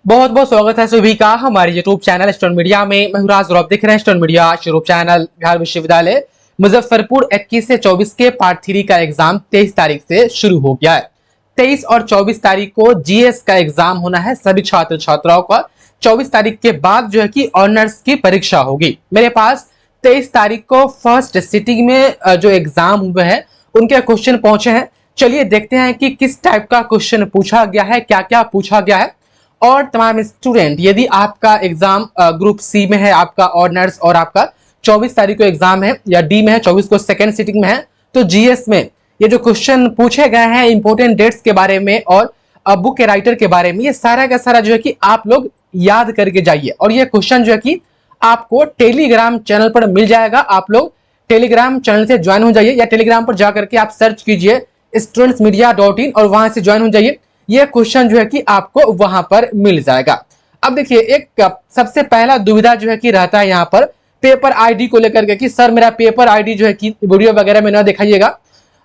बहुत बहुत स्वागत है सभी का हमारे यूट्यूब चैनल स्टोन मीडिया में। मैं राज और आप देख रहे हैं stone media YouTube channel. Bihar विश्वविद्यालय मुजफ्फरपुर 21 से 24 के पार्ट 3 का एग्जाम 23 तारीख से शुरू हो गया है। 23 और 24 तारीख को जीएस का एग्जाम होना है सभी छात्र छात्राओं का। 24 तारीख के बाद जो है कि ऑनर्स की परीक्षा होगी। मेरे पास 23 तारीख को फर्स्ट सिटिंग में जो एग्जाम हुए हैं उनके क्वेश्चन पहुंचे हैं। चलिए देखते हैं कि किस टाइप का क्वेश्चन पूछा गया है, क्या क्या पूछा गया है। और तमाम स्टूडेंट, यदि आपका एग्जाम ग्रुप सी में है, आपका ऑनर्स, और आपका 24 तारीख को एग्जाम है या डी में है, 24 को सेकेंड सिटिंग में है, तो जीएस में ये जो क्वेश्चन पूछे गए हैं इंपोर्टेंट डेट्स के बारे में और बुक के राइटर के बारे में, ये सारा का सारा जो है कि आप लोग याद करके जाइए। और ये क्वेश्चन जो है कि आपको टेलीग्राम चैनल पर मिल जाएगा। आप लोग टेलीग्राम चैनल से ज्वाइन हो जाइए या टेलीग्राम पर जाकर के आप सर्च कीजिए studentsmedia.in और वहां से ज्वाइन हो जाइए। ये क्वेश्चन जो है कि आपको वहां पर मिल जाएगा। अब देखिए, एक सबसे पहला दुविधा जो है कि रहता है यहाँ पर पेपर आईडी को लेकर के कि सर मेरा पेपर आईडी जो है कि वीडियो वगैरह में ना दिखाइएगा,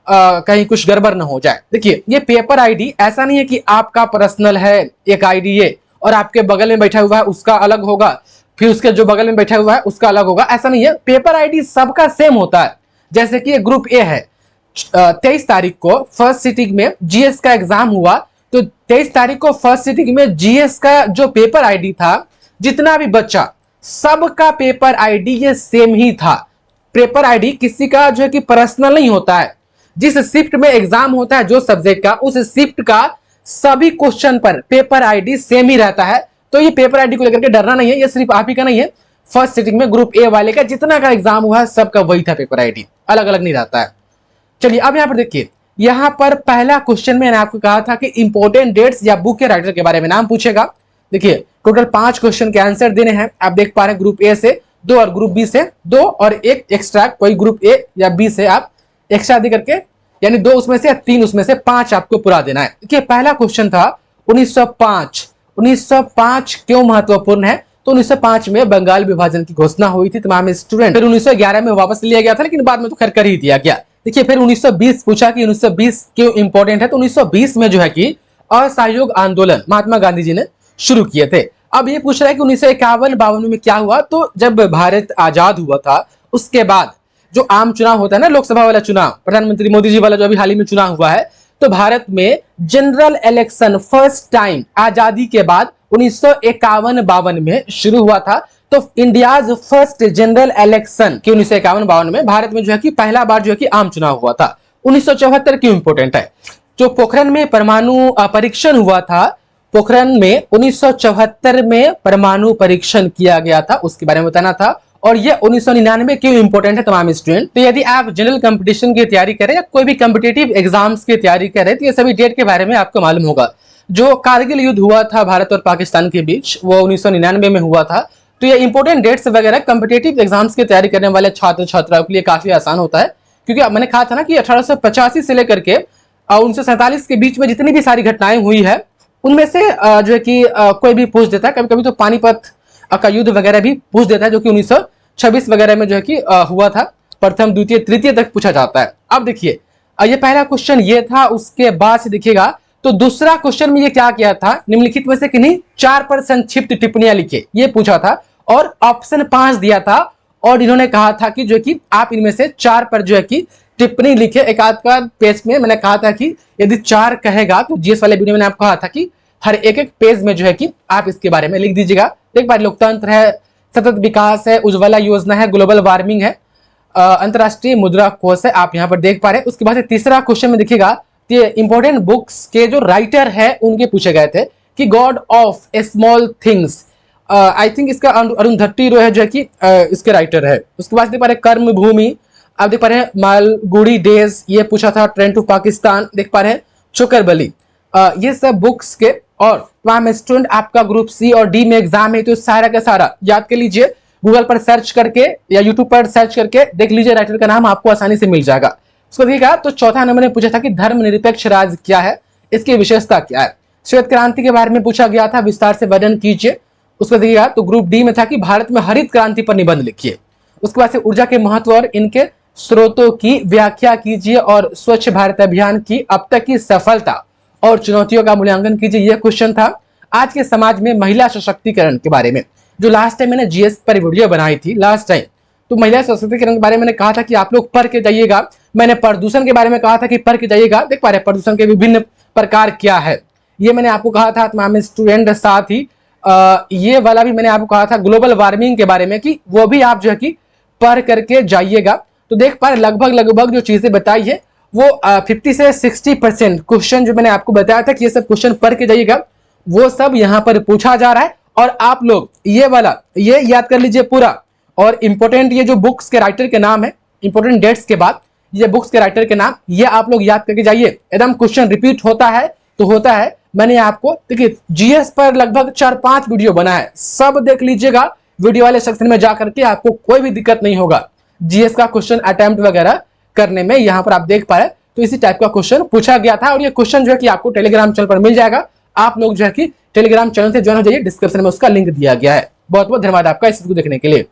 कहीं कुछ गड़बड़ ना हो जाए। देखिए, ये पेपर आईडी ऐसा नहीं है कि आपका पर्सनल है एक आईडी ये और आपके बगल में बैठा हुआ है उसका अलग होगा, फिर उसके जो बगल में बैठा हुआ है उसका अलग होगा, ऐसा नहीं है। पेपर आईडी सबका सेम होता है। जैसे कि ग्रुप ए है, 23 तारीख को फर्स्ट सिटिंग में जीएस का एग्जाम हुआ, तो 23 तारीख को फर्स्ट सिटिंग में जीएस का जो पेपर आईडी था, जितना भी बच्चा, सबका पेपर आईडी ये सेम ही था। पेपर आईडी किसी का जो है कि पर्सनल नहीं होता है। जिस शिफ्ट में एग्जाम होता है जो सब्जेक्ट का, उस शिफ्ट का सभी क्वेश्चन पर पेपर आईडी सेम ही रहता है। तो ये पेपर आईडी को लेकर के डरना नहीं है, ये सिर्फ आप ही का नहीं है। फर्स्ट सिटिंग में ग्रुप ए वाले का जितना का एग्जाम हुआ है सबका वही था पेपर आईडी, अलग अलग नहीं रहता है। चलिए अब यहां पर देखिए, यहां पर पहला क्वेश्चन में मैंने आपको कहा था कि इंपोर्टेंट डेट्स या बुक के राइटर के बारे में नाम पूछेगा। देखिए, टोटल 5 क्वेश्चन के आंसर देने हैं। आप देख पा रहे हैं ग्रुप ए से 2 और ग्रुप बी से 2 और एक एक्स्ट्रा, कोई ग्रुप ए या बी से आप एक्स्ट्रा दे करके, यानी 2 उसमें से 3 उसमें से 5 आपको पूरा देना है। देखिए, पहला क्वेश्चन था 1905। 1905 क्यों महत्वपूर्ण है? तो 1905 में बंगाल विभाजन की घोषणा हुई थी तमाम स्टूडेंट। फिर 1911 में वापस लिया गया था, लेकिन बाद में तो खैर कर ही दिया गया। देखिए, फिर 1920 पूछा कि 1920 क्यों इंपॉर्टेंट है? तो 1920 में जो है कि असहयोग आंदोलन महात्मा गांधी जी ने शुरू किए थे। अब ये पूछ रहा है कि 1951-52 में क्या हुआ? तो जब भारत आजाद हुआ था उसके बाद जो आम चुनाव होता है ना, लोकसभा वाला चुनाव, प्रधानमंत्री मोदी जी वाला जो अभी हाल ही में चुनाव हुआ है, तो भारत में जनरल इलेक्शन फर्स्ट टाइम आजादी के बाद 1951-52 में शुरू हुआ था। तो इंडियाज फर्स्ट जनरल इलेक्शन की 1951-52 में भारत में जो है कि पहला बार जो है कि आम चुनाव हुआ था। 1974 क्यों इंपोर्टेंट है? जो पोखरण में परमाणु परीक्षण हुआ था, पोखरण में 1974 में परमाणु परीक्षण किया गया था, उसके बारे में बताना था। और ये 1999 क्यों इंपोर्टेंट है तमाम स्टूडेंट? तो यदि आप जनरल कंपटीशन की तैयारी करें या कोई भी कम्पिटेटिव एग्जाम्स की तैयारी करें, तो ये सभी डेट के बारे में आपको मालूम होगा। जो कारगिल युद्ध हुआ था भारत और पाकिस्तान के बीच, वो 1999 में हुआ था। तो ये इंपोर्टेंट डेट्स वगैरह कम्पिटेटिव एग्जाम्स की तैयारी करने वाले छात्र छात्राओं के लिए काफी आसान होता है, क्योंकि मैंने कहा था ना कि 1885 से लेकर के 1947 के बीच में जितनी भी सारी घटनाएं हुई है, उनमें से जो है कि कोई भी पूछ देता है। कभी कभी तो पानीपत का युद्ध वगैरह भी पूछ देता है, जो कि 1926 वगैरह में जो है कि हुआ था। प्रथम, द्वितीय, तृतीय तक पूछा जाता है। अब देखिए, ये पहला क्वेश्चन ये था। उसके बाद से देखिएगा तो दूसरा क्वेश्चन में ये क्या किया था, निम्नलिखित में से किन्हीं 4 पर संक्षिप्त टिप्पणियां लिखे, ये पूछा था। और ऑप्शन 5 दिया था और इन्होंने कहा था कि जो कि आप इनमें से 4 पर जो है कि टिप्पणी लिखे। एक आध का पेज में मैंने कहा था कि यदि 4 कहेगा तो जीएस वाले वीडियो में मैंने आपको कहा था कि हर एक पेज में जो है कि आप इसके बारे में लिख दीजिएगा। एक बार लोकतंत्र है, सतत विकास है, उज्ज्वला योजना है, ग्लोबल वार्मिंग है, अंतरराष्ट्रीय मुद्रा कोष है, आप यहाँ पर देख पा रहे हैं। उसके बाद तीसरा क्वेश्चन में देखिएगा, ये इंपोर्टेंट बुक्स के जो राइटर है उनके पूछे गए थे कि God of small things, I think इसका अरुंधति रॉय है जो है कि इसके राइटर है। उसके बाद देख पा रहे कर्म भूमि, आप देख पा रहे हैं मालगुडी डेज, ये पूछा था। ट्रेन टू पाकिस्तान देख पा रहे हैं, चोकरबली, ये सब बुक्स के। और तमाम स्टूडेंट, आपका ग्रुप सी और डी में एग्जाम है, तो सारा का सारा याद कर लीजिए। गूगल पर सर्च करके या यूट्यूब पर सर्च करके देख लीजिए, राइटर का नाम आपको आसानी से मिल जाएगा। उसको देखिएगा तो चौथा नंबर ने पूछा था कि धर्मनिरपेक्ष राज्य क्या है, इसकी विशेषता क्या है। श्वेत क्रांति के बारे में पूछा गया था, विस्तार से वर्णन कीजिए। उसको देखिएगा तो ग्रुप डी में था कि भारत में हरित क्रांति पर निबंध लिखिए। उसके बाद से ऊर्जा के महत्व और इनके स्रोतों की व्याख्या कीजिए और स्वच्छ भारत अभियान की अब तक की सफलता और चुनौतियों का मूल्यांकन कीजिए, यह क्वेश्चन था। आज के समाज में महिला सशक्तिकरण के बारे में। जो लास्ट टाइम मैंने जीएस पर वीडियो बनाई थी लास्ट टाइम, तो महिला सशक्तिकरण के बारे में मैंने कहा था कि आप लोग पढ़ के जाइएगा। मैंने प्रदूषण के बारे में कहा था कि पढ़ के जाइएगा। देख पा रहे प्रदूषण के विभिन्न प्रकार क्या है, ये मैंने आपको कहा था तमाम स्टूडेंट। साथ ही ये वाला भी मैंने आपको कहा था ग्लोबल वार्मिंग के बारे में कि वो भी आप जो है कि पढ़ करके जाइएगा। तो देख पा रहे लगभग जो चीजें बताई है वो 50 से 60% क्वेश्चन जो मैंने आपको बताया था कि ये सब क्वेश्चन पढ़ के जाइएगा, वो सब यहाँ पर पूछा जा रहा है। और आप लोग ये वाला ये याद कर लीजिए पूरा। और इंपॉर्टेंट ये जो बुक्स के राइटर के नाम है, इंपॉर्टेंट डेट्स के बाद ये बुक्स के राइटर के नाम ये आप लोग याद करके जाइए। एकदम क्वेश्चन रिपीट होता है तो होता है। मैंने आपको देखिए जीएस पर लगभग 4-5 वीडियो बना है, सब देख लीजिएगा। वीडियो वाले सेक्शन में जाकर के आपको कोई भी दिक्कत नहीं होगा जीएस का क्वेश्चन अटेम्प्ट वगैरह करने में। यहाँ पर आप देख पा रहे तो इसी टाइप का क्वेश्चन पूछा गया था। और ये क्वेश्चन जो है कि आपको टेलीग्राम चैनल पर मिल जाएगा। आप लोग जो है कि टेलीग्राम चैनल से ज्वाइन हो जाइए, डिस्क्रिप्शन में उसका लिंक दिया गया है। बहुत बहुत धन्यवाद आपका इस वीडियो को देखने के लिए।